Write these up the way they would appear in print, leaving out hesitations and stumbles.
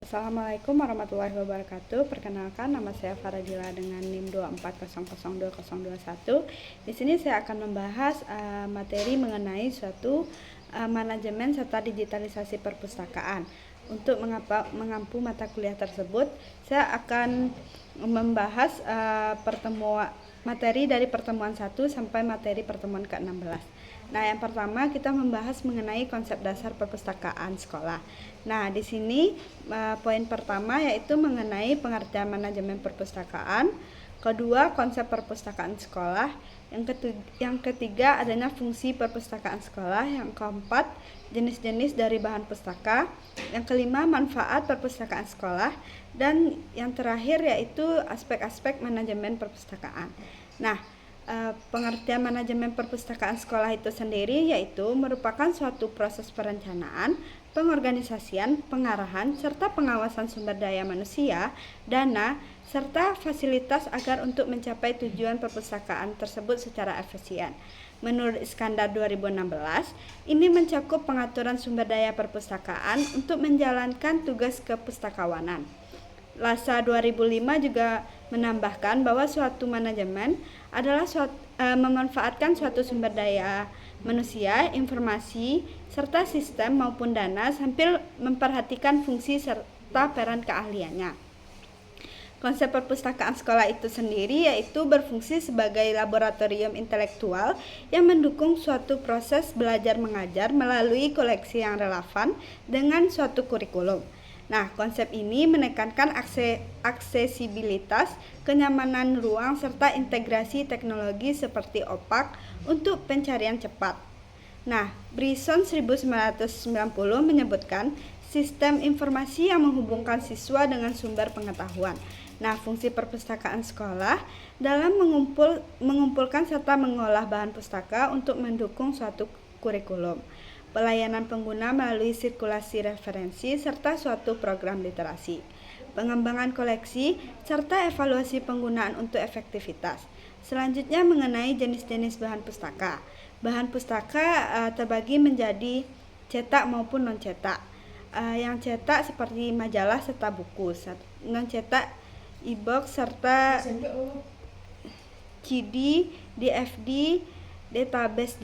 Assalamualaikum warahmatullahi wabarakatuh. Perkenalkan, nama saya Faradila dengan NIM 240020021. Di sini saya akan membahas materi mengenai suatu manajemen serta digitalisasi perpustakaan. Untuk mengampu mata kuliah tersebut, saya akan membahas materi dari pertemuan 1 sampai materi pertemuan ke-16. Nah, yang pertama kita membahas mengenai konsep dasar perpustakaan sekolah. Nah, di sini poin pertama yaitu mengenai pengertian manajemen perpustakaan. Kedua, konsep perpustakaan sekolah. Yang ketiga, adanya fungsi perpustakaan sekolah. Yang keempat, jenis-jenis dari bahan pustaka. Yang kelima, manfaat perpustakaan sekolah. Dan yang terakhir yaitu aspek-aspek manajemen perpustakaan. Nah, pengertian manajemen perpustakaan sekolah itu sendiri yaitu merupakan suatu proses perencanaan, pengorganisasian, pengarahan, serta pengawasan sumber daya manusia, dana, serta fasilitas agar untuk mencapai tujuan perpustakaan tersebut secara efisien. Menurut Iskandar 2016, ini mencakup pengaturan sumber daya perpustakaan untuk menjalankan tugas kepustakawanan. Lasa 2005 juga menambahkan bahwa suatu manajemen adalah memanfaatkan suatu sumber daya manusia, informasi, serta sistem maupun dana sambil memperhatikan fungsi serta peran keahliannya. Konsep perpustakaan sekolah itu sendiri yaitu berfungsi sebagai laboratorium intelektual yang mendukung suatu proses belajar mengajar melalui koleksi yang relevan dengan suatu kurikulum. Nah, konsep ini menekankan aksesibilitas, kenyamanan ruang, serta integrasi teknologi seperti OPAC untuk pencarian cepat. Nah, Bryson 1990 menyebutkan sistem informasi yang menghubungkan siswa dengan sumber pengetahuan. Nah, fungsi perpustakaan sekolah dalam mengumpulkan serta mengolah bahan pustaka untuk mendukung suatu kurikulum, pelayanan pengguna melalui sirkulasi referensi, serta suatu program literasi, pengembangan koleksi, serta evaluasi penggunaan untuk efektivitas. Selanjutnya mengenai jenis-jenis bahan pustaka. Bahan pustaka terbagi menjadi cetak maupun non-cetak. Yang cetak seperti majalah serta buku, non-cetak e-book serta CD, DVD, database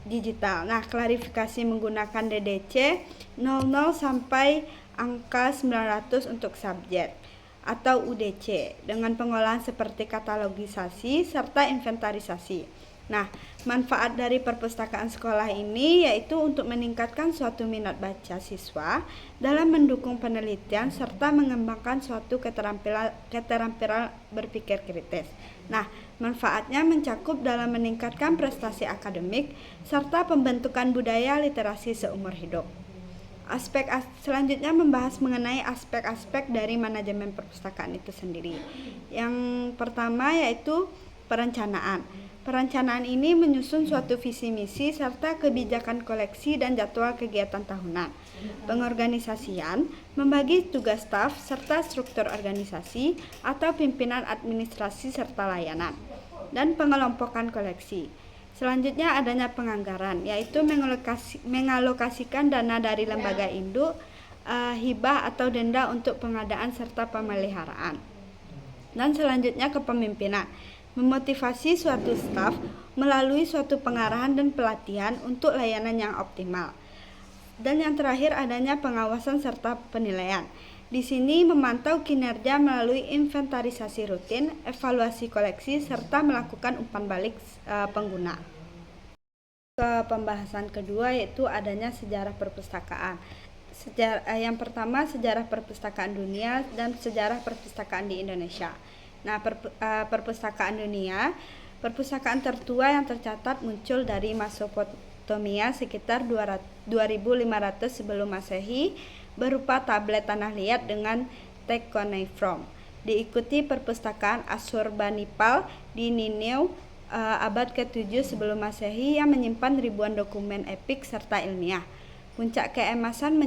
digital. Nah, klarifikasi menggunakan DDC 00 sampai angka 900 untuk subjek atau UDC dengan pengolahan seperti katalogisasi serta inventarisasi. Nah, manfaat dari perpustakaan sekolah ini yaitu untuk meningkatkan suatu minat baca siswa dalam mendukung penelitian serta mengembangkan suatu keterampilan berpikir kritis. Nah, manfaatnya mencakup dalam meningkatkan prestasi akademik serta pembentukan budaya literasi seumur hidup. Selanjutnya membahas mengenai aspek-aspek dari manajemen perpustakaan itu sendiri. Yang pertama yaitu perencanaan. Perencanaan ini menyusun suatu visi misi serta kebijakan koleksi dan jadwal kegiatan tahunan. Pengorganisasian, membagi tugas staf serta struktur organisasi atau pimpinan administrasi serta layanan. Dan pengelompokan koleksi. Selanjutnya adanya penganggaran, yaitu mengalokasikan dana dari lembaga induk, hibah atau denda untuk pengadaan serta pemeliharaan. Dan selanjutnya kepemimpinan, memotivasi suatu staf melalui suatu pengarahan dan pelatihan untuk layanan yang optimal. Dan yang terakhir adanya pengawasan serta penilaian. Di sini memantau kinerja melalui inventarisasi rutin, evaluasi koleksi, serta melakukan umpan balik pengguna. Ke pembahasan kedua yaitu adanya sejarah perpustakaan. Yang pertama sejarah perpustakaan dunia dan sejarah perpustakaan di Indonesia. Nah, perpustakaan dunia, perpustakaan tertua yang tercatat muncul dari Mesopotamia sekitar 2500 sebelum Masehi berupa tablet tanah liat dengan teks cuneiform. Diikuti perpustakaan Assurbanipal di Nineveh abad ke-7 sebelum Masehi yang menyimpan ribuan dokumen epik serta ilmiah. Puncak keemasan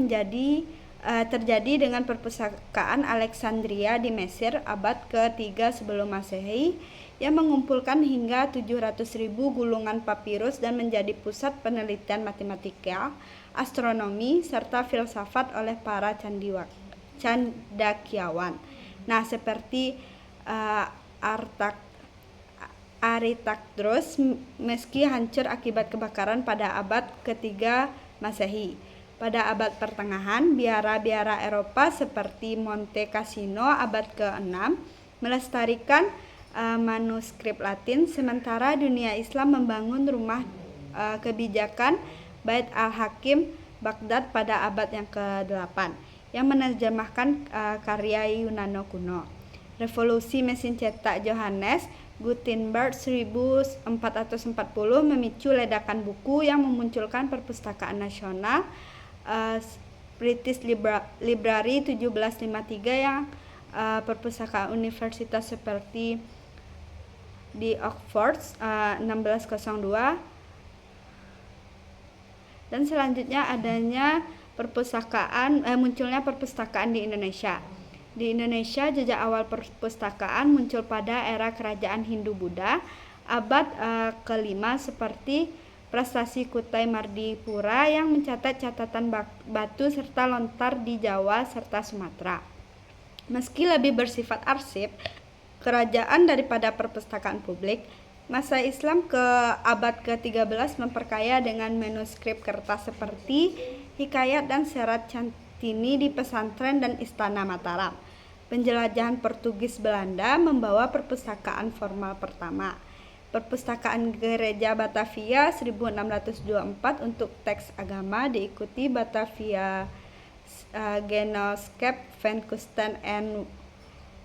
terjadi dengan perpustakaan Alexandria di Mesir abad ke-3 sebelum Masehi yang mengumpulkan hingga 700.000 gulungan papirus dan menjadi pusat penelitian matematika, astronomi, serta filsafat oleh para Cendekiawan. Nah, seperti Aritagorus meski hancur akibat kebakaran pada abad ketiga Masehi. Pada abad pertengahan, biara-biara Eropa seperti Monte Cassino abad ke-6 melestarikan manuskrip Latin, sementara dunia Islam membangun rumah kebijakan Bait al-Hakim Baghdad pada abad yang ke-8 yang menerjemahkan karya Yunani kuno. Revolusi mesin cetak Johannes Gutenberg 1440 memicu ledakan buku yang memunculkan perpustakaan nasional British Library 1753 yang perpustakaan universitas seperti di Oxford 1602, dan selanjutnya adanya munculnya perpustakaan di Indonesia. Di Indonesia, jejak awal perpustakaan muncul pada era kerajaan Hindu-Buddha abad ke-5 seperti prestasi Kutai Mardipura yang mencatat catatan batu serta lontar di Jawa serta Sumatera. Meski lebih bersifat arsip kerajaan daripada perpustakaan publik, masa Islam ke abad ke-13 memperkaya dengan manuskrip kertas seperti Hikayat dan Serat Centini di pesantren dan Istana Mataram. Penjelajahan Portugis Belanda membawa perpustakaan formal pertama. Perpustakaan Gereja Batavia 1624 untuk teks agama, diikuti Batavia Genootschap van Kunsten en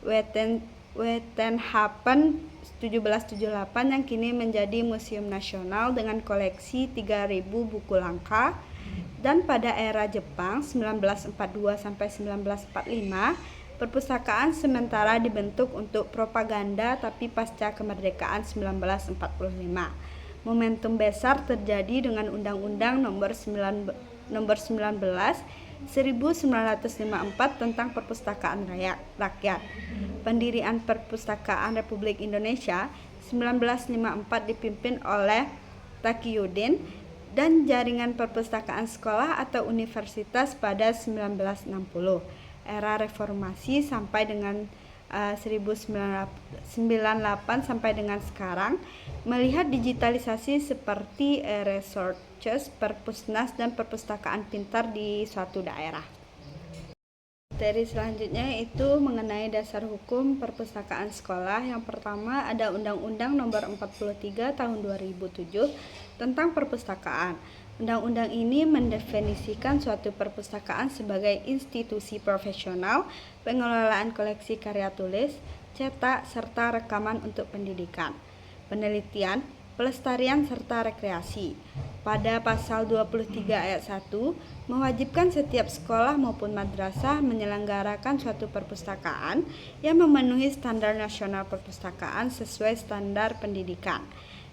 Wetenschap 1778 yang kini menjadi Museum Nasional dengan koleksi 3.000 buku langka. Dan pada era Jepang 1942 sampai 1945, perpustakaan sementara dibentuk untuk propaganda, tapi pasca kemerdekaan 1945, momentum besar terjadi dengan Undang-Undang Nomor 19 1954 tentang Perpustakaan Rakyat. Pendirian Perpustakaan Republik Indonesia 1954 dipimpin oleh Taqiyuddin dan jaringan perpustakaan sekolah atau universitas pada 1960. Era reformasi sampai dengan 1998 sampai dengan sekarang melihat digitalisasi seperti resources, perpusnas, dan perpustakaan pintar di suatu daerah. Materi selanjutnya itu mengenai dasar hukum perpustakaan sekolah. Yang pertama ada Undang-Undang Nomor 43 Tahun 2007 tentang perpustakaan. Undang-undang ini mendefinisikan suatu perpustakaan sebagai institusi profesional, pengelolaan koleksi karya tulis, cetak, serta rekaman untuk pendidikan, penelitian, pelestarian, serta rekreasi. Pada pasal 23 ayat 1, mewajibkan setiap sekolah maupun madrasah menyelenggarakan suatu perpustakaan yang memenuhi standar nasional perpustakaan sesuai standar pendidikan.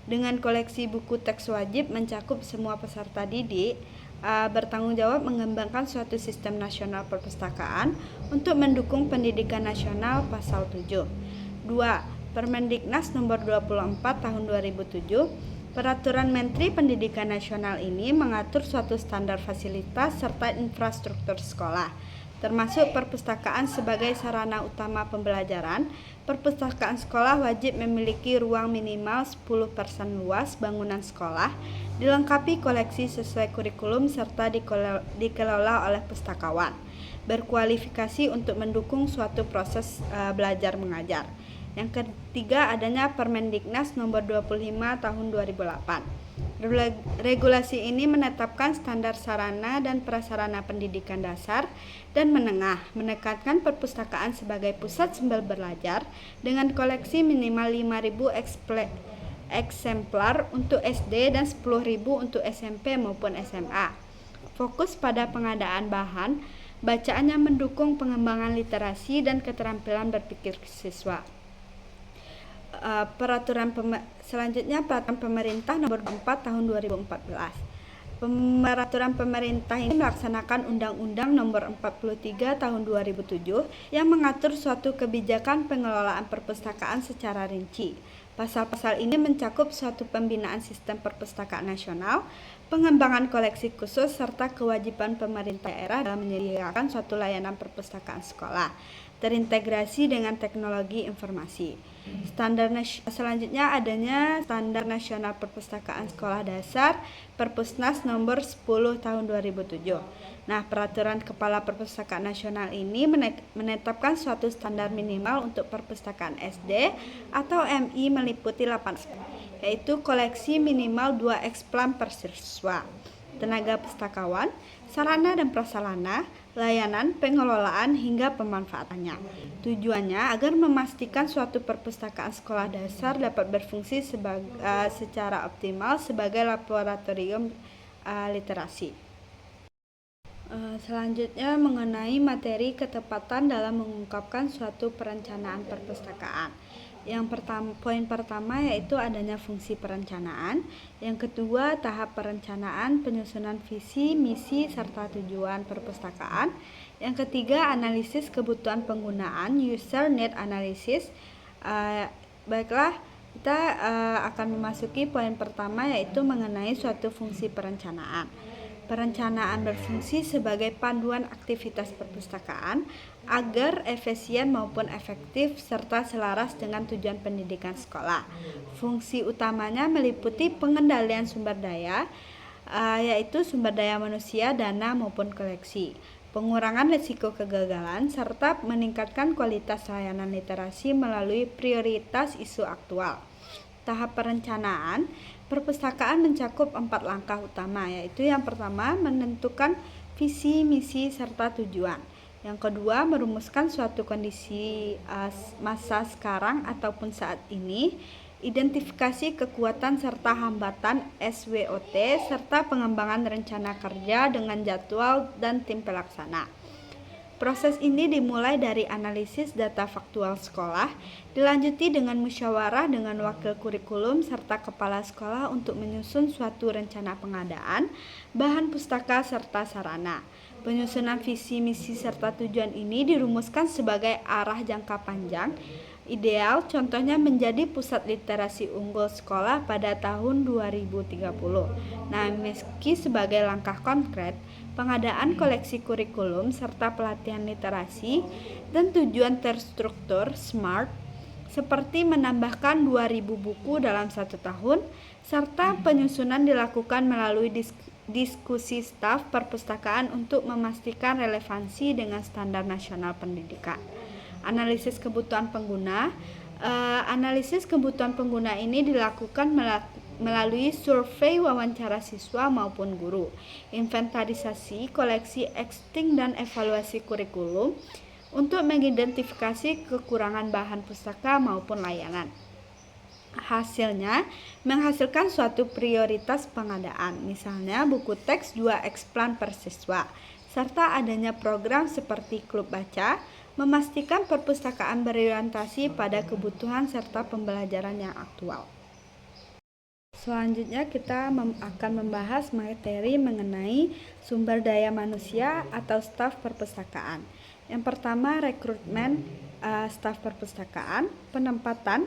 Dengan koleksi buku teks wajib mencakup semua peserta didik, bertanggung jawab mengembangkan suatu sistem nasional perpustakaan untuk mendukung pendidikan nasional pasal 7. 2. Permendiknas nomor 24 tahun 2007, Peraturan Menteri Pendidikan Nasional ini mengatur suatu standar fasilitas serta infrastruktur sekolah, termasuk perpustakaan sebagai sarana utama pembelajaran. Perpustakaan sekolah wajib memiliki ruang minimal 10% luas bangunan sekolah, dilengkapi koleksi sesuai kurikulum serta dikelola oleh pustakawan, berkualifikasi untuk mendukung suatu proses belajar mengajar. Yang ketiga adanya Permendiknas nomor 25 tahun 2008. Regulasi ini menetapkan standar sarana dan prasarana pendidikan dasar dan menengah, menekankan perpustakaan sebagai pusat sumber belajar dengan koleksi minimal 5.000 eksemplar untuk SD dan 10.000 untuk SMP maupun SMA. Fokus pada pengadaan bahan bacaan yang mendukung pengembangan literasi dan keterampilan berpikir siswa. Selanjutnya Peraturan Pemerintah Nomor 4 Tahun 2014. Peraturan pemerintah ini melaksanakan Undang-Undang Nomor 43 Tahun 2007 yang mengatur suatu kebijakan pengelolaan perpustakaan secara rinci. Pasal-pasal ini mencakup suatu pembinaan sistem perpustakaan nasional, pengembangan koleksi khusus, serta kewajiban pemerintah daerah dalam menyediakan suatu layanan perpustakaan sekolah terintegrasi dengan teknologi informasi. Selanjutnya adanya Standar Nasional Perpustakaan Sekolah Dasar Perpusnas nomor 10 tahun 2007. Nah, peraturan Kepala Perpustakaan Nasional ini menetapkan suatu standar minimal untuk perpustakaan SD atau MI meliputi 8 aspek, yaitu koleksi minimal 2 eksplan per siswa, tenaga pustakawan, sarana dan prasarana, layanan, pengelolaan, hingga pemanfaatannya. Tujuannya agar memastikan suatu perpustakaan sekolah dasar dapat berfungsi secara optimal sebagai laboratorium literasi. Selanjutnya mengenai materi ketepatan dalam mengungkapkan suatu perencanaan perpustakaan. Poin pertama yaitu adanya fungsi perencanaan. Yang kedua, tahap perencanaan, penyusunan visi, misi, serta tujuan perpustakaan. Yang ketiga, analisis kebutuhan penggunaan, user need analysis. Baiklah, kita akan memasuki poin pertama yaitu mengenai suatu fungsi perencanaan. Perencanaan berfungsi sebagai panduan aktivitas perpustakaan agar efisien maupun efektif serta selaras dengan tujuan pendidikan sekolah. Fungsi utamanya meliputi pengendalian sumber daya, yaitu sumber daya manusia, dana maupun koleksi, pengurangan risiko kegagalan, serta meningkatkan kualitas layanan literasi melalui prioritas isu aktual. Tahap perencanaan perpustakaan mencakup 4 langkah utama, yaitu yang pertama menentukan visi, misi, serta tujuan. Yang kedua, merumuskan suatu kondisi masa sekarang ataupun saat ini, identifikasi kekuatan serta hambatan SWOT, serta pengembangan rencana kerja dengan jadwal dan tim pelaksana. Proses ini dimulai dari analisis data faktual sekolah, dilanjuti dengan musyawarah dengan wakil kurikulum serta kepala sekolah untuk menyusun suatu rencana pengadaan, bahan pustaka serta sarana. Penyusunan visi, misi, serta tujuan ini dirumuskan sebagai arah jangka panjang ideal, contohnya menjadi pusat literasi unggul sekolah pada tahun 2030. Nah, meski sebagai langkah konkret, pengadaan koleksi kurikulum serta pelatihan literasi dan tujuan terstruktur SMART seperti menambahkan 2000 buku dalam 1 tahun, serta penyusunan dilakukan melalui diskusi staf perpustakaan untuk memastikan relevansi dengan standar nasional pendidikan. Analisis kebutuhan pengguna. Analisis kebutuhan pengguna ini dilakukan melalui survei, wawancara siswa maupun guru, inventarisasi, koleksi existing, dan evaluasi kurikulum untuk mengidentifikasi kekurangan bahan pustaka maupun layanan. Hasilnya menghasilkan suatu prioritas pengadaan, misalnya buku teks 2 eksplan per siswa, serta adanya program seperti klub baca, memastikan perpustakaan berorientasi pada kebutuhan serta pembelajaran yang aktual. Selanjutnya kita akan membahas materi mengenai sumber daya manusia atau staf perpustakaan. Yang pertama, rekrutmen staf perpustakaan, penempatan,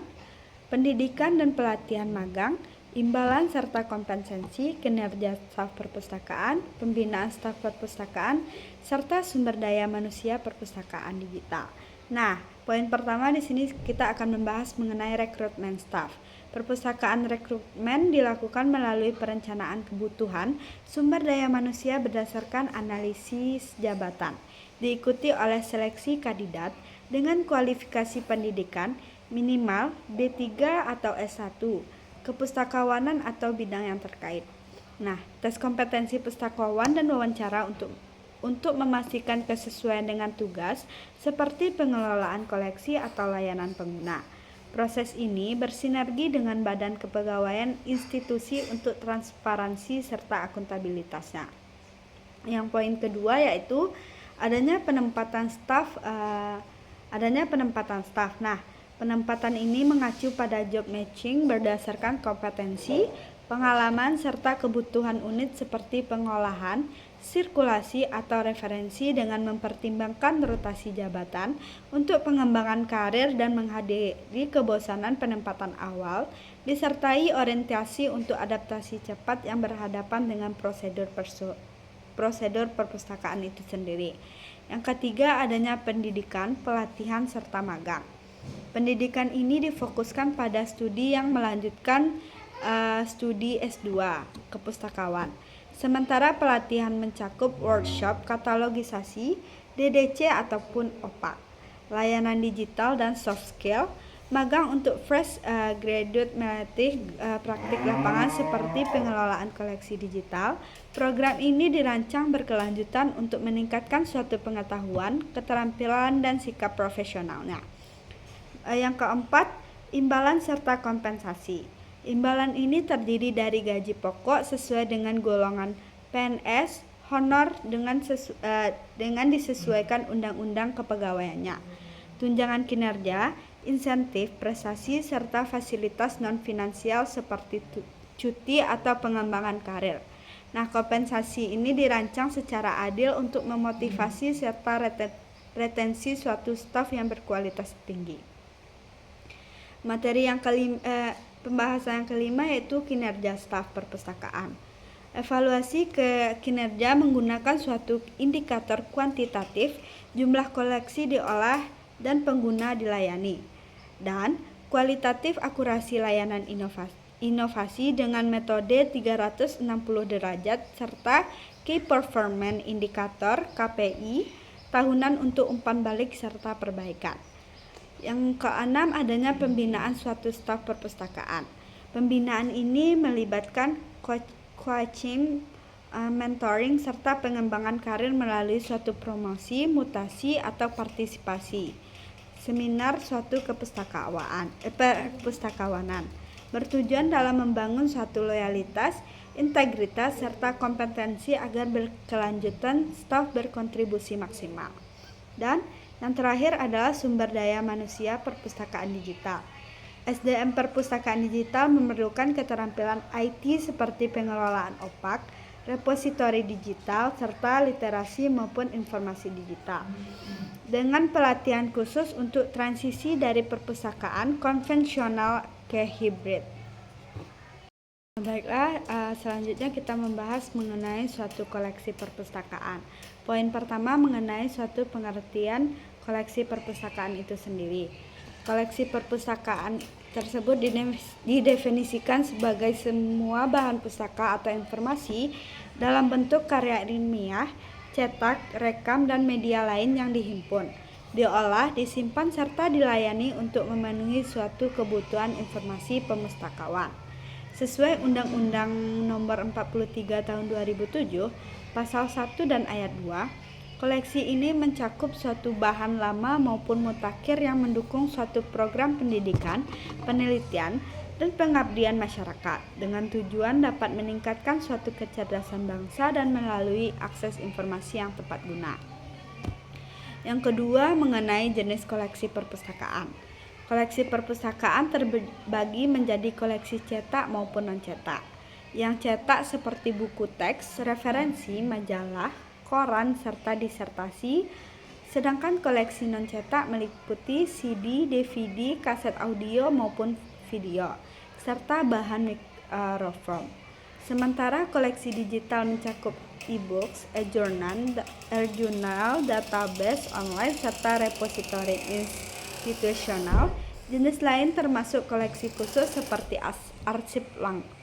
pendidikan dan pelatihan magang, imbalan serta kompensasi, kinerja staf perpustakaan, pembinaan staf perpustakaan, serta sumber daya manusia perpustakaan digital. Nah, poin pertama di sini kita akan membahas mengenai rekrutmen staf. Perpustakaan rekrutmen dilakukan melalui perencanaan kebutuhan sumber daya manusia berdasarkan analisis jabatan, diikuti oleh seleksi kandidat dengan kualifikasi pendidikan minimal D3 atau S1, kepustakawanan atau bidang yang terkait. Nah, tes kompetensi pustakawan dan wawancara untuk memastikan kesesuaian dengan tugas seperti pengelolaan koleksi atau layanan pengguna. Proses ini bersinergi dengan Badan Kepegawaian institusi untuk transparansi serta akuntabilitasnya. Yang poin kedua yaitu adanya penempatan staf. Nah, penempatan ini mengacu pada job matching berdasarkan kompetensi, pengalaman, serta kebutuhan unit seperti pengolahan, sirkulasi atau referensi dengan mempertimbangkan rotasi jabatan untuk pengembangan karir dan menghadiri kebosanan penempatan awal, disertai orientasi untuk adaptasi cepat yang berhadapan dengan prosedur perpustakaan itu sendiri. Yang ketiga, adanya pendidikan, pelatihan, serta magang. Pendidikan ini difokuskan pada studi yang melanjutkan studi S2 kepustakawan. Sementara pelatihan mencakup workshop, katalogisasi, DDC ataupun OPAK, layanan digital dan soft skill, magang untuk fresh graduate melatih praktik lapangan seperti pengelolaan koleksi digital. Program ini dirancang berkelanjutan untuk meningkatkan suatu pengetahuan, keterampilan, dan sikap profesionalnya. Yang keempat, imbalan serta kompensasi. Imbalan ini terdiri dari gaji pokok sesuai dengan golongan PNS, honor dengan disesuaikan undang-undang kepegawaiannya, tunjangan kinerja, insentif, prestasi, serta fasilitas non-finansial seperti cuti atau pengembangan karir. Nah, kompensasi ini dirancang secara adil untuk memotivasi serta retensi suatu staf yang berkualitas tinggi. Pembahasan yang kelima yaitu kinerja staf perpustakaan. Evaluasi kinerja menggunakan suatu indikator kuantitatif, jumlah koleksi diolah dan pengguna dilayani, dan kualitatif akurasi layanan inovasi dengan metode 360 derajat serta Key Performance Indicator KPI tahunan untuk umpan balik serta perbaikan. Yang keenam, adanya pembinaan suatu staf perpustakaan. Pembinaan ini melibatkan coaching, mentoring, serta pengembangan karir melalui suatu promosi, mutasi, atau partisipasi seminar suatu perpustakawanan, bertujuan dalam membangun suatu loyalitas, integritas, serta kompetensi agar berkelanjutan staf berkontribusi maksimal. Dan yang terakhir adalah sumber daya manusia perpustakaan digital. SDM perpustakaan digital memerlukan keterampilan IT seperti pengelolaan OPAK, repositori digital, serta literasi maupun informasi digital. Dengan pelatihan khusus untuk transisi dari perpustakaan konvensional ke hibrid. Baiklah, selanjutnya kita membahas mengenai suatu koleksi perpustakaan. Poin pertama mengenai suatu pengertian koleksi perpustakaan itu sendiri. Koleksi perpustakaan tersebut didefinisikan sebagai semua bahan pustaka atau informasi dalam bentuk karya ilmiah, cetak, rekam, dan media lain yang dihimpun, diolah, disimpan, serta dilayani untuk memenuhi suatu kebutuhan informasi pemustakawan. Sesuai Undang-Undang Nomor 43 Tahun 2007, Pasal 1 dan Ayat 2, koleksi ini mencakup suatu bahan lama maupun mutakhir yang mendukung suatu program pendidikan, penelitian, dan pengabdian masyarakat dengan tujuan dapat meningkatkan suatu kecerdasan bangsa dan melalui akses informasi yang tepat guna. Yang kedua, mengenai jenis koleksi perpustakaan. Koleksi perpustakaan terbagi menjadi koleksi cetak maupun non-cetak. Yang cetak seperti buku teks, referensi, majalah, koran, serta disertasi, sedangkan koleksi non-cetak meliputi CD, DVD, kaset audio maupun video, serta bahan mikrofilm. Sementara koleksi digital mencakup e-books, e-journal, database online, serta repositori institusional. Jenis lain termasuk koleksi khusus seperti arsip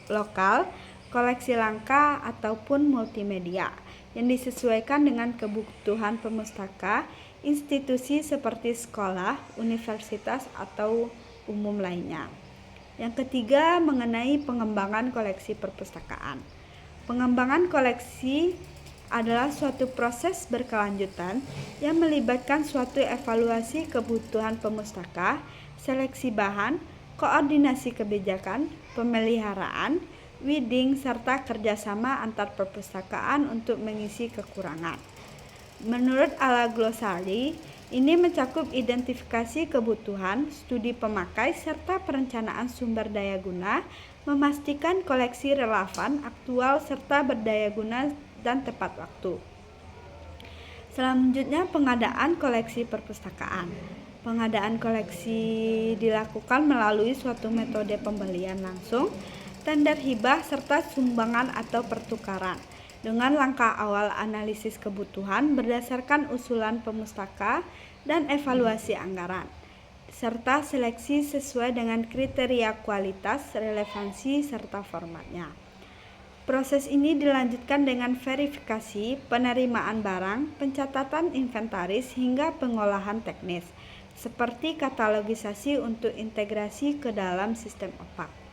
lokal, koleksi langka, ataupun multimedia yang disesuaikan dengan kebutuhan pemustaka, institusi seperti sekolah, universitas, atau umum lainnya. Yang ketiga, mengenai pengembangan koleksi perpustakaan. Pengembangan koleksi adalah suatu proses berkelanjutan yang melibatkan suatu evaluasi kebutuhan pemustaka, seleksi bahan, koordinasi kebijakan, pemeliharaan, weeding, serta kerjasama antar perpustakaan untuk mengisi kekurangan. Menurut Ala Glossary, ini mencakup identifikasi kebutuhan, studi pemakai, serta perencanaan sumber daya guna, memastikan koleksi relevan, aktual, serta berdaya guna dan tepat waktu. Selanjutnya, pengadaan koleksi perpustakaan. Pengadaan koleksi dilakukan melalui suatu metode pembelian langsung, tender hibah, serta sumbangan atau pertukaran. Dengan langkah awal analisis kebutuhan berdasarkan usulan pemustaka dan evaluasi anggaran, serta seleksi sesuai dengan kriteria kualitas, relevansi, serta formatnya. Proses ini dilanjutkan dengan verifikasi, penerimaan barang, pencatatan inventaris, hingga pengolahan teknis, seperti katalogisasi untuk integrasi ke dalam sistem OPAK.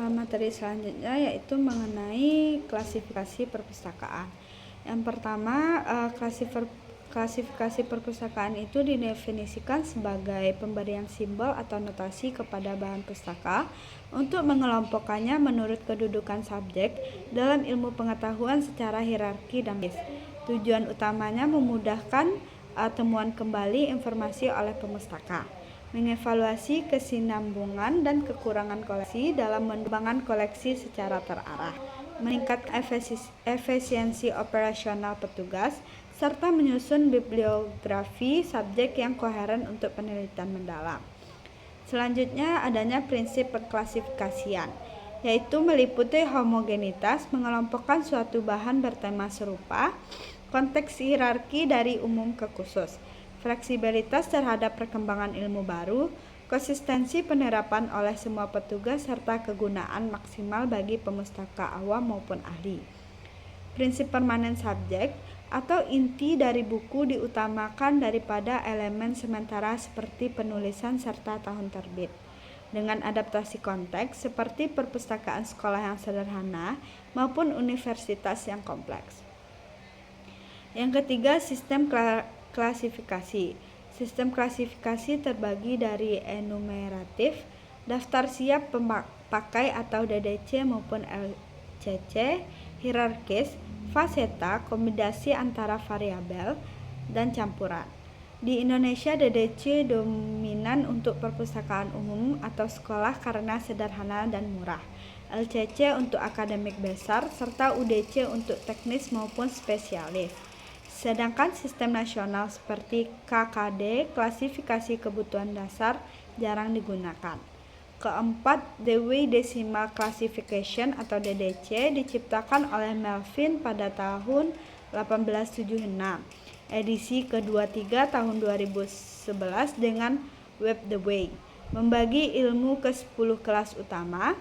Materi selanjutnya yaitu mengenai klasifikasi perpustakaan. Yang pertama, klasifikasi perpustakaan itu didefinisikan sebagai pemberian simbol atau notasi kepada bahan pustaka untuk mengelompokkannya menurut kedudukan subjek dalam ilmu pengetahuan secara hierarki dan base. Tujuan utamanya memudahkan temuan kembali informasi oleh pemustaka, mengevaluasi kesinambungan dan kekurangan koleksi dalam mengembangkan koleksi secara terarah, meningkatkan efisiensi operasional petugas, serta menyusun bibliografi subjek yang koheren untuk penelitian mendalam. Selanjutnya, adanya prinsip pengklasifikasian, yaitu meliputi homogenitas, mengelompokkan suatu bahan bertema serupa, konteks hierarki dari umum ke khusus, fleksibilitas terhadap perkembangan ilmu baru, konsistensi penerapan oleh semua petugas, serta kegunaan maksimal bagi pemustaka awam maupun ahli. Prinsip permanen subjek atau inti dari buku diutamakan daripada elemen sementara seperti penulisan serta tahun terbit, dengan adaptasi konteks seperti perpustakaan sekolah yang sederhana maupun universitas yang kompleks. Yang ketiga, sistem klasifikasi. Sistem klasifikasi terbagi dari enumeratif, daftar siap pakai atau DDC maupun LCC, hierarkis, faseta, kombinasi antara variabel, dan campuran. Di Indonesia, DDC dominan untuk perpustakaan umum atau sekolah karena sederhana dan murah, LCC untuk akademik besar, serta UDC untuk teknis maupun spesialis. Sedangkan sistem nasional seperti KKD, klasifikasi kebutuhan dasar, jarang digunakan. Keempat, Dewey Decimal Classification atau DDC diciptakan oleh Melvin pada tahun 1876. Edisi ke-23 tahun 2011 dengan Web Dewey. Membagi ilmu ke 10 kelas utama,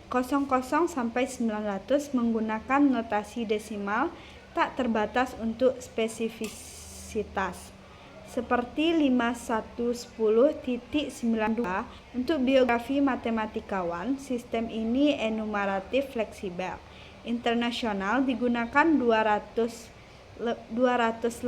00 sampai 900 menggunakan notasi desimal tak terbatas untuk spesifisitas, seperti 5110.92 untuk biografi matematikawan. Sistem ini enumeratif fleksibel. Internasional digunakan 200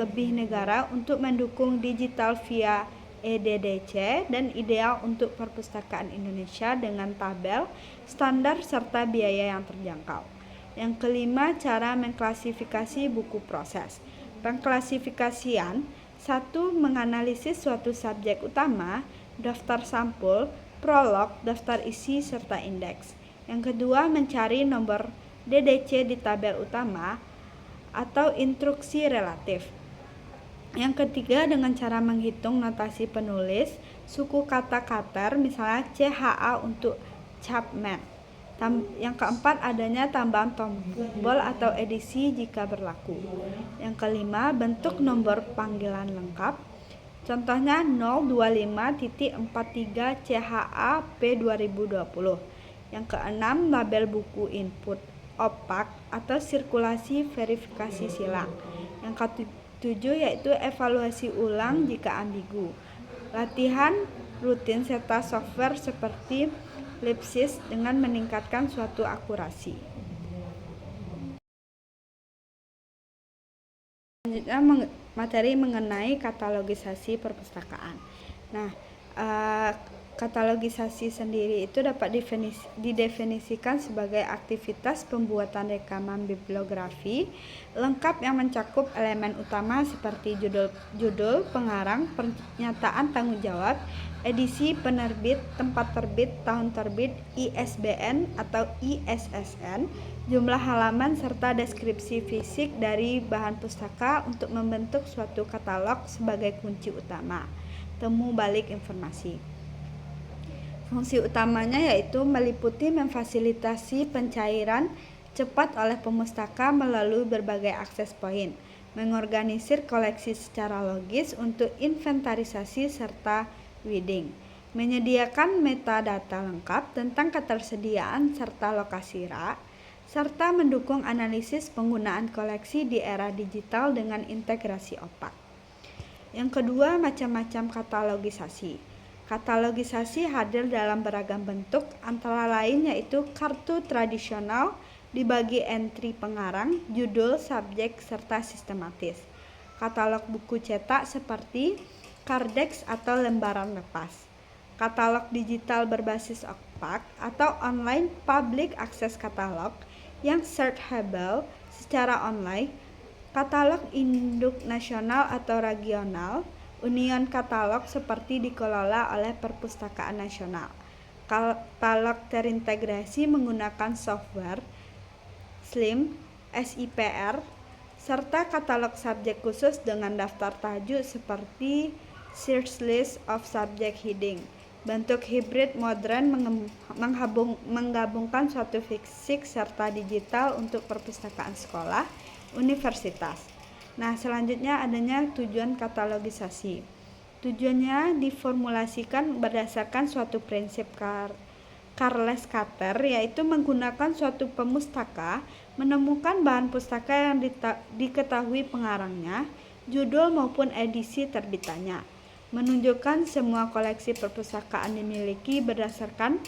lebih negara untuk mendukung digital via EDDC dan ideal untuk perpustakaan Indonesia dengan tabel, standar, serta biaya yang terjangkau. Yang kelima, cara mengklasifikasi buku proses. Pengklasifikasian 1. Menganalisis suatu subjek utama, daftar sampul, prolog, daftar isi, serta indeks. Yang kedua, mencari nomor DDC di tabel utama atau instruksi relatif. Yang ketiga, dengan cara menghitung notasi penulis, suku kata kater, misalnya CHA untuk Chapman. Yang keempat, adanya tambahan tombol atau edisi jika berlaku. Yang kelima, bentuk nomor panggilan lengkap. Contohnya 025.43 CHA P2020. Yang keenam, label buku input OPAK atau sirkulasi verifikasi silang. Yang ketujuh yaitu evaluasi ulang jika ambigu. Latihan rutin serta software seperti Lipsys dengan meningkatkan suatu akurasi. Selanjutnya materi mengenai katalogisasi perpustakaan. Nah, Katalogisasi sendiri itu dapat didefinisikan sebagai aktivitas pembuatan rekaman bibliografi lengkap yang mencakup elemen utama seperti judul, pengarang, pernyataan tanggung jawab, edisi, penerbit, tempat terbit, tahun terbit, ISBN atau ISSN, jumlah halaman, serta deskripsi fisik dari bahan pustaka untuk membentuk suatu katalog sebagai kunci utama. Temu balik informasi. Fungsi utamanya yaitu meliputi memfasilitasi pencairan cepat oleh pemustaka melalui berbagai akses poin, mengorganisir koleksi secara logis untuk inventarisasi serta weeding, menyediakan metadata lengkap tentang ketersediaan serta lokasi rak, serta mendukung analisis penggunaan koleksi di era digital dengan integrasi opak. Yang kedua, macam-macam katalogisasi. Katalogisasi hadir dalam beragam bentuk, antara lain yaitu kartu tradisional dibagi entry pengarang, judul, subjek, serta sistematis. Katalog buku cetak seperti kardex atau lembaran lepas. Katalog digital berbasis opak atau online public access katalog yang searchable secara online. Katalog induk nasional atau regional, union katalog seperti dikelola oleh Perpustakaan Nasional. Katalog terintegrasi menggunakan software SLIM, SIPR, serta katalog subjek khusus dengan daftar tajuk seperti Search List of Subject Heading. Bentuk hibrid modern menggabungkan suatu fisik serta digital untuk perpustakaan sekolah, universitas. Nah, selanjutnya adanya tujuan katalogisasi. Tujuannya diformulasikan berdasarkan suatu prinsip Karles-Kater, yaitu menggunakan suatu pemustaka menemukan bahan pustaka yang diketahui pengarangnya, judul maupun edisi terbitannya, menunjukkan semua koleksi perpustakaan dimiliki berdasarkan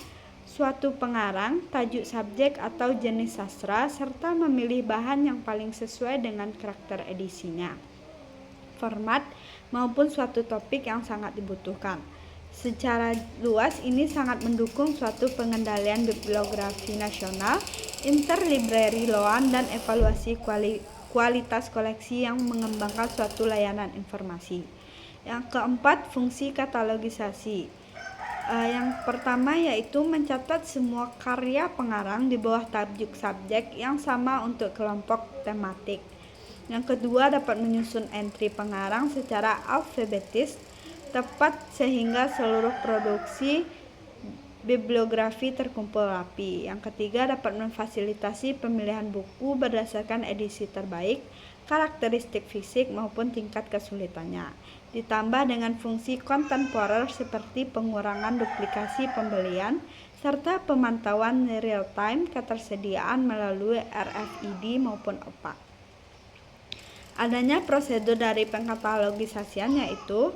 suatu pengarang, tajuk subjek atau jenis sastra, serta memilih bahan yang paling sesuai dengan karakter edisinya, format, maupun suatu topik yang sangat dibutuhkan. Secara luas ini sangat mendukung suatu pengendalian bibliografi nasional, interlibrary loan, dan evaluasi kualitas koleksi yang mengembangkan suatu layanan informasi. Yang keempat, fungsi katalogisasi. Yang pertama yaitu mencatat semua karya pengarang di bawah tajuk subjek yang sama untuk kelompok tematik. Yang kedua, dapat menyusun entry pengarang secara alfabetis tepat sehingga seluruh produksi bibliografi terkumpul rapi. Yang ketiga, dapat memfasilitasi pemilihan buku berdasarkan edisi terbaik, karakteristik fisik maupun tingkat kesulitannya. Ditambah dengan fungsi kontemporer seperti pengurangan duplikasi pembelian serta pemantauan real time ketersediaan melalui RFID maupun opak. Adanya prosedur dari pengkatalogisasian yaitu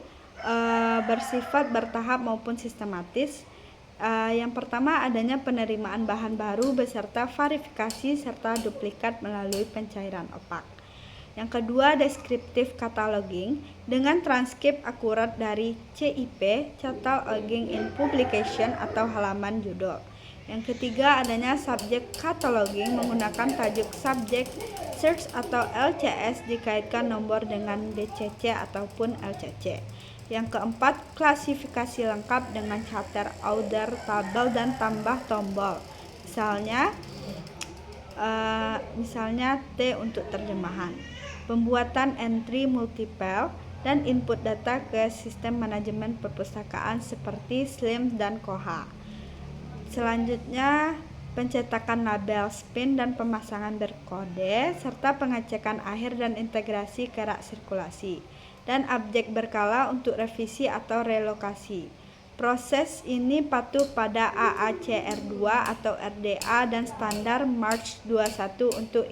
bersifat bertahap maupun sistematis. Yang pertama, adanya penerimaan bahan baru beserta verifikasi serta duplikat melalui pencairan opak. Yang kedua, deskriptif cataloging dengan transkrip akurat dari CIP, Cataloging in Publication atau halaman judul. Yang ketiga, adanya subject cataloging menggunakan tajuk subjek, search atau LCS dikaitkan nomor dengan DCC ataupun LCC. Yang keempat, klasifikasi lengkap dengan chapter, order, tabel, dan tambah tombol. Misalnya T untuk terjemahan. Pembuatan entry multiple dan input data ke sistem manajemen perpustakaan seperti SLIM dan Koha. Selanjutnya, pencetakan label spin dan pemasangan berkode, serta pengecekan akhir dan integrasi ke rak sirkulasi, dan objek berkala untuk revisi atau relokasi. Proses ini patuh pada AACR2 atau RDA dan standar March 21 untuk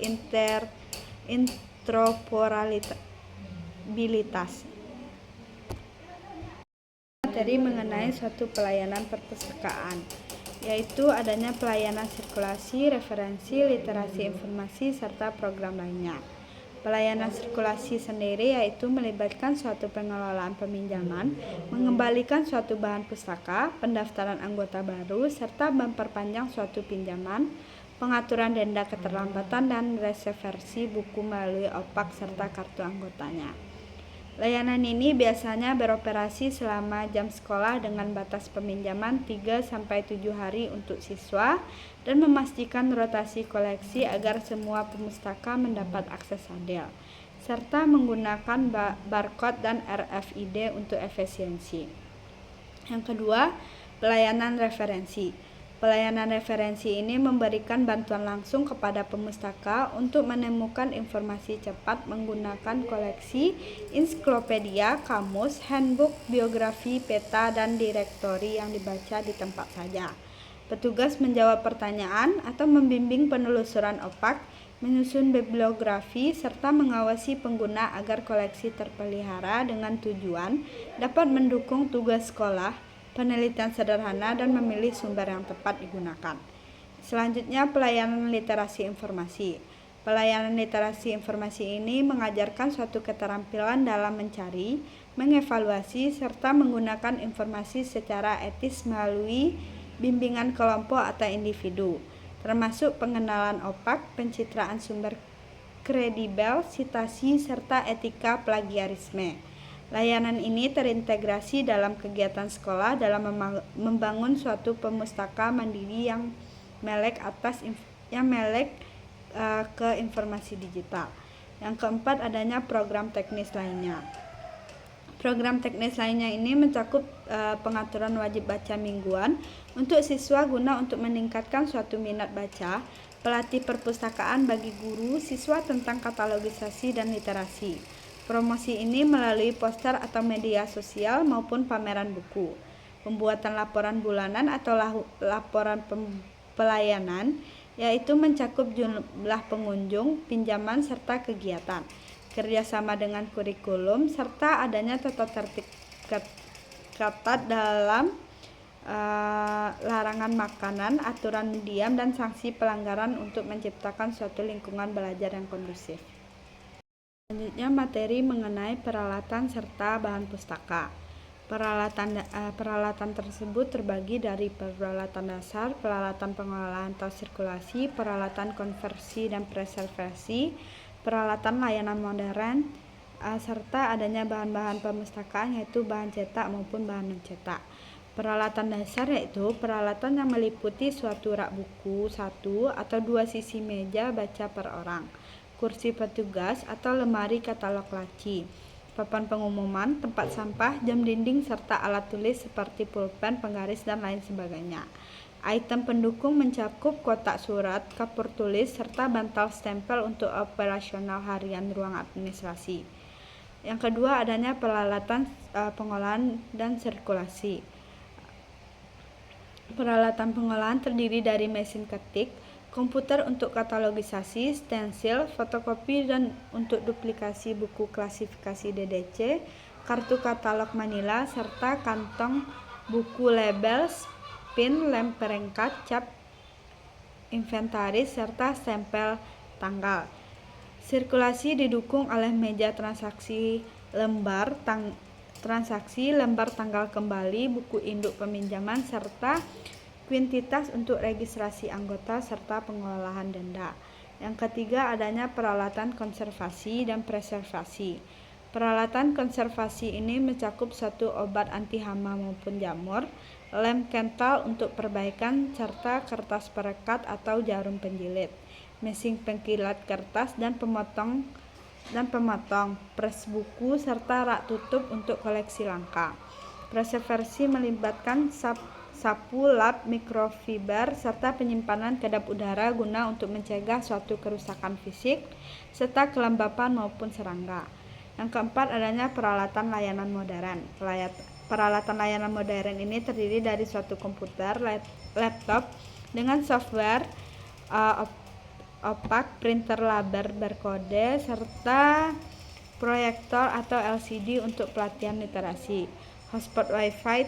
interoperabilitas. Materi mengenai suatu pelayanan perpustakaan, yaitu adanya pelayanan sirkulasi, referensi, literasi informasi, serta program lainnya. Pelayanan sirkulasi sendiri yaitu melibatkan suatu pengelolaan peminjaman, mengembalikan suatu bahan pustaka, pendaftaran anggota baru, serta memperpanjang suatu pinjaman, pengaturan denda keterlambatan, dan reservasi buku melalui OPAK serta kartu anggotanya. Layanan ini biasanya beroperasi selama jam sekolah dengan batas peminjaman 3-7 hari untuk siswa dan memastikan rotasi koleksi agar semua pemustaka mendapat akses adil, serta menggunakan barcode dan RFID untuk efisiensi. Yang kedua, pelayanan referensi. Pelayanan referensi ini memberikan bantuan langsung kepada pemustaka untuk menemukan informasi cepat menggunakan koleksi, ensiklopedia, kamus, handbook, biografi, peta, dan direktori yang dibaca di tempat saja. Petugas menjawab pertanyaan atau membimbing penelusuran OPAK, menyusun bibliografi, serta mengawasi pengguna agar koleksi terpelihara dengan tujuan dapat mendukung tugas sekolah, penelitian sederhana, dan memilih sumber yang tepat digunakan. Selanjutnya, pelayanan literasi informasi. Pelayanan literasi informasi ini mengajarkan suatu keterampilan dalam mencari, mengevaluasi, serta menggunakan informasi secara etis melalui bimbingan kelompok atau individu, termasuk pengenalan OPAK, pencitraan sumber kredibel, citasi, serta etika plagiarisme. Layanan ini terintegrasi dalam kegiatan sekolah dalam membangun suatu pemustaka mandiri yang melek ke informasi digital. Yang keempat, adanya program teknis lainnya. Program teknis lainnya ini mencakup pengaturan wajib baca mingguan untuk siswa guna untuk meningkatkan suatu minat baca, pelatih perpustakaan bagi guru, siswa tentang katalogisasi dan literasi. Promosi ini melalui poster atau media sosial maupun pameran buku. Pembuatan laporan bulanan atau laporan pelayanan, yaitu mencakup jumlah pengunjung, pinjaman, serta kegiatan. Kerjasama dengan kurikulum, serta adanya tata tertib ketat dalam larangan makanan, aturan diam, dan sanksi pelanggaran untuk menciptakan suatu lingkungan belajar yang kondusif. Selanjutnya, materi mengenai peralatan serta bahan pustaka. Peralatan tersebut terbagi dari peralatan dasar, peralatan pengelolaan atau sirkulasi, peralatan konversi dan preservasi, peralatan layanan modern, serta adanya bahan-bahan perpustakaan yaitu bahan cetak maupun bahan non-cetak. Peralatan dasar yaitu peralatan yang meliputi suatu rak buku 1 atau 2 sisi meja baca per orang, kursi petugas atau lemari katalog laci, papan pengumuman, tempat sampah, jam dinding, serta alat tulis seperti pulpen, penggaris, dan lain sebagainya. Item pendukung mencakup kotak surat, kapur tulis, serta bantal stempel untuk operasional harian ruang administrasi. Yang kedua, adanya peralatan pengolahan dan sirkulasi. Peralatan pengolahan terdiri dari mesin ketik, komputer untuk katalogisasi, stensil, fotokopi dan untuk duplikasi buku klasifikasi DDC, kartu katalog manila, serta kantong buku label, pin, lem perengkat, cap inventaris, serta stempel tanggal. Sirkulasi didukung oleh meja transaksi, lembar tanggal kembali, buku induk peminjaman, serta kuintitas untuk registrasi anggota serta pengolahan denda. Yang ketiga, adanya peralatan konservasi dan preservasi. Peralatan konservasi ini mencakup satu obat anti hama maupun jamur, lem kental untuk perbaikan, serta kertas perekat atau jarum penjilid, mesin pengkilat kertas dan pemotong, pres buku, serta rak tutup untuk koleksi langka. Preservasi melibatkan sapu lap mikrofiber serta penyimpanan kedap udara guna untuk mencegah suatu kerusakan fisik serta kelembapan maupun serangga. Yang keempat, adanya peralatan layanan modern. Peralatan layanan modern ini terdiri dari suatu komputer, laptop dengan software OPAK, printer laber berkode, serta proyektor atau LCD untuk pelatihan literasi, hotspot wifi,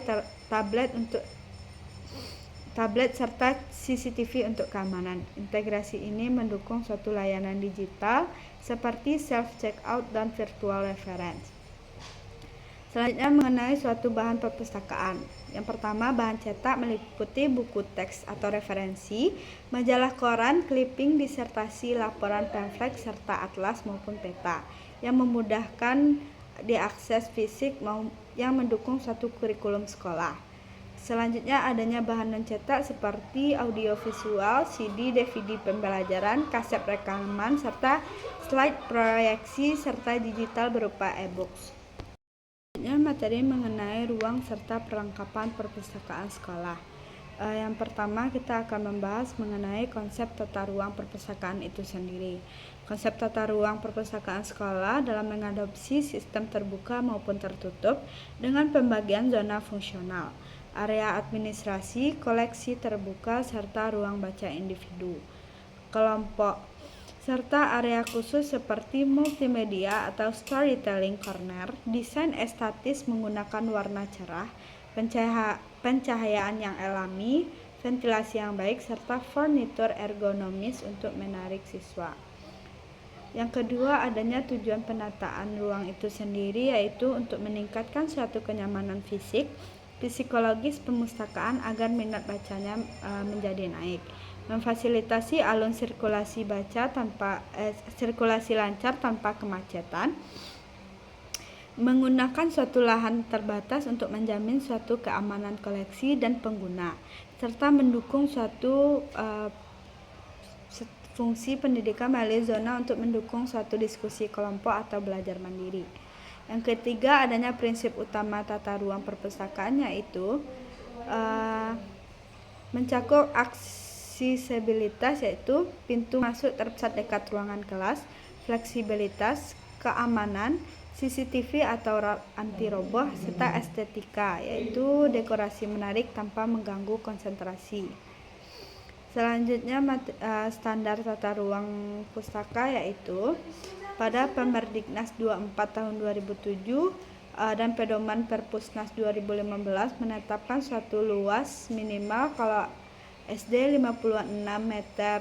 tablet untuk tablet, serta CCTV untuk keamanan. Integrasi ini mendukung suatu layanan digital seperti self-checkout dan virtual reference. Selanjutnya mengenai suatu bahan perpustakaan. Yang pertama, bahan cetak meliputi buku teks atau referensi, majalah koran, clipping, disertasi, laporan pamflet, serta atlas maupun peta yang memudahkan diakses fisik yang mendukung suatu kurikulum sekolah. Selanjutnya adanya bahan non-cetak seperti audiovisual, CD, DVD pembelajaran, kaset rekaman, serta slide proyeksi serta digital berupa e-books. Selanjutnya materi mengenai ruang serta perlengkapan perpustakaan sekolah. Yang pertama kita akan membahas mengenai konsep tata ruang perpustakaan itu sendiri. Konsep tata ruang perpustakaan sekolah dalam mengadopsi sistem terbuka maupun tertutup dengan pembagian zona fungsional, area administrasi, koleksi terbuka, serta ruang baca individu, kelompok, serta area khusus seperti multimedia atau storytelling corner, desain estetis menggunakan warna cerah, pencahayaan yang alami, ventilasi yang baik, serta furnitur ergonomis untuk menarik siswa. Yang kedua, adanya tujuan penataan ruang itu sendiri, yaitu untuk meningkatkan suatu kenyamanan fisik, psikologis perpustakaan agar minat bacanya menjadi naik, memfasilitasi alur sirkulasi sirkulasi lancar tanpa kemacetan, menggunakan suatu lahan terbatas untuk menjamin suatu keamanan koleksi dan pengguna, serta mendukung suatu fungsi pendidikan melalui zona untuk mendukung suatu diskusi kelompok atau belajar mandiri. Yang ketiga, adanya prinsip utama tata ruang perpustakaan, yaitu mencakup aksesibilitas, yaitu pintu masuk terpusat dekat ruangan kelas, fleksibilitas, keamanan, CCTV atau anti roboh, serta estetika, yaitu dekorasi menarik tanpa mengganggu konsentrasi. Selanjutnya standar tata ruang pustaka, yaitu pada Permendiknas 24 tahun 2007 dan Pedoman Perpusnas 2015 menetapkan suatu luas minimal kalau SD 56 meter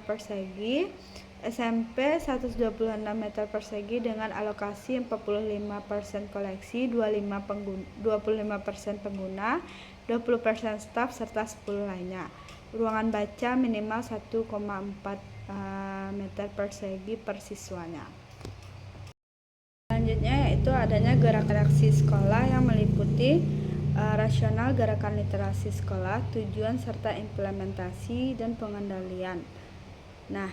persegi, SMP 126 meter persegi dengan alokasi 45% koleksi, 25% pengguna, 20% staf, serta 10 lainnya. Ruangan baca minimal 1,4 meter persegi per siswanya. Selanjutnya yaitu adanya gerakan aksi sekolah yang meliputi rasional gerakan literasi sekolah, tujuan serta implementasi dan pengendalian. Nah,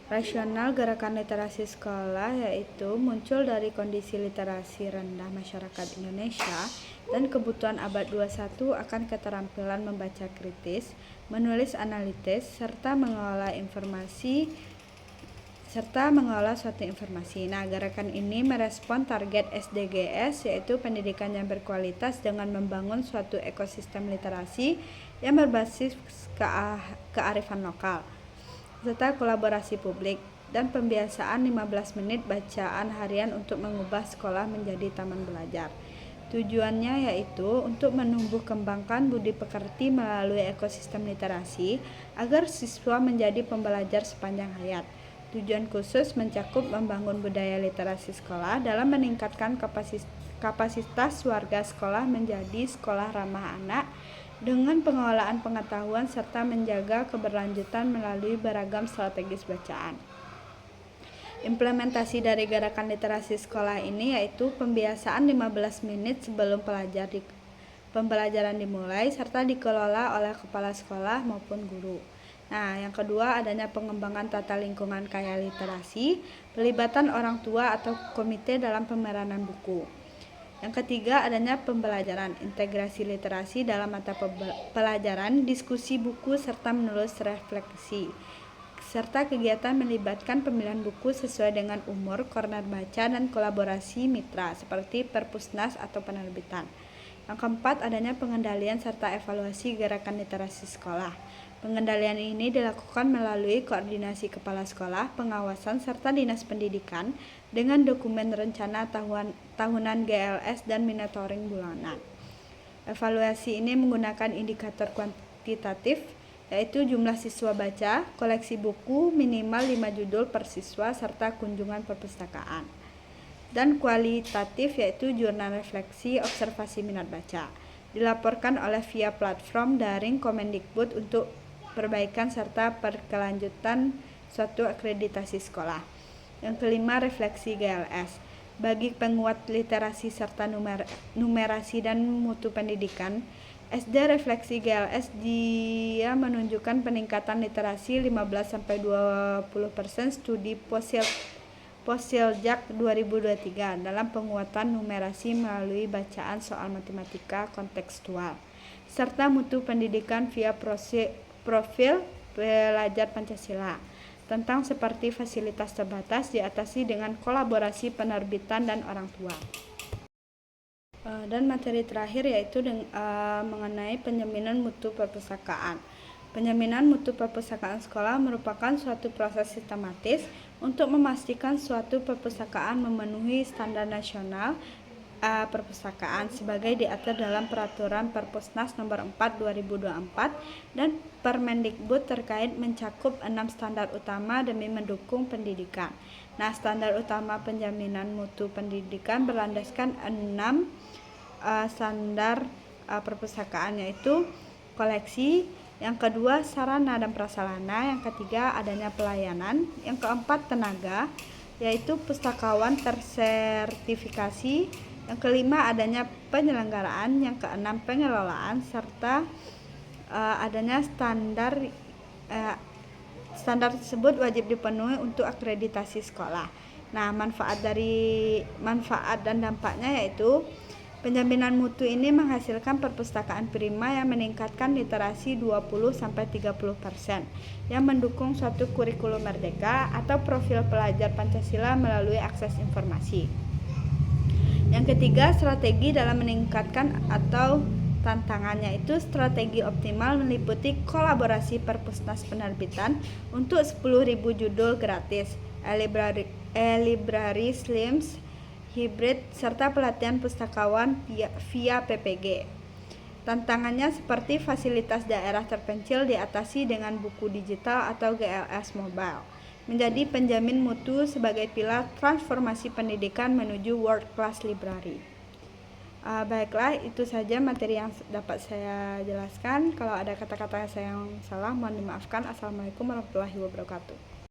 rasional gerakan literasi sekolah yaitu muncul dari kondisi literasi rendah masyarakat Indonesia dan kebutuhan abad 21 akan keterampilan membaca kritis, menulis analitis, serta mengolah suatu informasi. Nah, gerakan ini merespon target SDGs, yaitu pendidikan yang berkualitas dengan membangun suatu ekosistem literasi yang berbasis kearifan lokal, serta kolaborasi publik, dan pembiasaan 15 menit bacaan harian untuk mengubah sekolah menjadi taman belajar. Tujuannya yaitu untuk menumbuh kembangkan budi pekerti melalui ekosistem literasi agar siswa menjadi pembelajar sepanjang hayat. Tujuan khusus mencakup membangun budaya literasi sekolah dalam meningkatkan kapasitas warga sekolah menjadi sekolah ramah anak dengan pengelolaan pengetahuan serta menjaga keberlanjutan melalui beragam strategis bacaan. Implementasi dari gerakan literasi sekolah ini yaitu pembiasaan 15 menit sebelum pembelajaran dimulai serta dikelola oleh kepala sekolah maupun guru. Nah, yang kedua adanya pengembangan tata lingkungan kaya literasi, pelibatan orang tua atau komite dalam pemeranan buku. Yang ketiga adanya pembelajaran integrasi literasi dalam mata pelajaran, diskusi buku serta menulis refleksi, serta kegiatan melibatkan pemilihan buku sesuai dengan umur, corner baca, dan kolaborasi mitra seperti perpusnas atau penerbitan. Yang keempat adanya pengendalian serta evaluasi gerakan literasi sekolah. Pengendalian ini dilakukan melalui koordinasi kepala sekolah, pengawasan, serta dinas pendidikan dengan dokumen rencana tahunan GLS dan monitoring bulanan. Evaluasi ini menggunakan indikator kuantitatif, yaitu jumlah siswa baca, koleksi buku minimal 5 judul per siswa, serta kunjungan perpustakaan. Dan kualitatif, yaitu jurnal refleksi, observasi minat baca. Dilaporkan oleh via platform daring Kemendikbud untuk perbaikan serta perkelanjutan suatu akreditasi sekolah. Yang kelima, refleksi GLS. Bagi penguat literasi serta numerasi dan mutu pendidikan, SD refleksi GLS dia menunjukkan peningkatan literasi 15-20% studi Posiljak 2023 dalam penguatan numerasi melalui bacaan soal matematika kontekstual, serta mutu pendidikan via profil pelajar Pancasila. Tentang seperti fasilitas terbatas diatasi dengan kolaborasi penerbitan dan orang tua. Dan materi terakhir yaitu mengenai penjaminan mutu perpustakaan. Penjaminan mutu perpustakaan sekolah merupakan suatu proses sistematis untuk memastikan suatu perpustakaan memenuhi standar nasional perpustakaan sebagai diatur dalam Peraturan Perpusnas Nomor 4 2024 dan Permendikbud terkait mencakup 6 standar utama demi mendukung pendidikan. Nah, standar utama penjaminan mutu pendidikan berlandaskan 6 standar perpustakaan, yaitu koleksi, yang kedua sarana dan prasarana, yang ketiga adanya pelayanan, yang keempat tenaga, yaitu pustakawan tersertifikasi, yang kelima adanya penyelenggaraan, yang keenam pengelolaan, serta adanya standar tersebut wajib dipenuhi untuk akreditasi sekolah. Nah, manfaat dan dampaknya yaitu penjaminan mutu ini menghasilkan perpustakaan prima yang meningkatkan literasi 20-30%, yang mendukung suatu kurikulum merdeka atau profil pelajar Pancasila melalui akses informasi. Yang ketiga, strategi dalam meningkatkan atau tantangannya itu strategi optimal meliputi kolaborasi perpusnas penerbitan untuk 10.000 judul gratis, e-library slims, hibrid, serta pelatihan pustakawan via PPG. Tantangannya seperti fasilitas daerah terpencil diatasi dengan buku digital atau GLS mobile, menjadi penjamin mutu sebagai pilar transformasi pendidikan menuju world class library. Baiklah, itu saja materi yang dapat saya jelaskan. Kalau ada kata-kata saya yang salah, mohon dimaafkan. Assalamualaikum warahmatullahi wabarakatuh.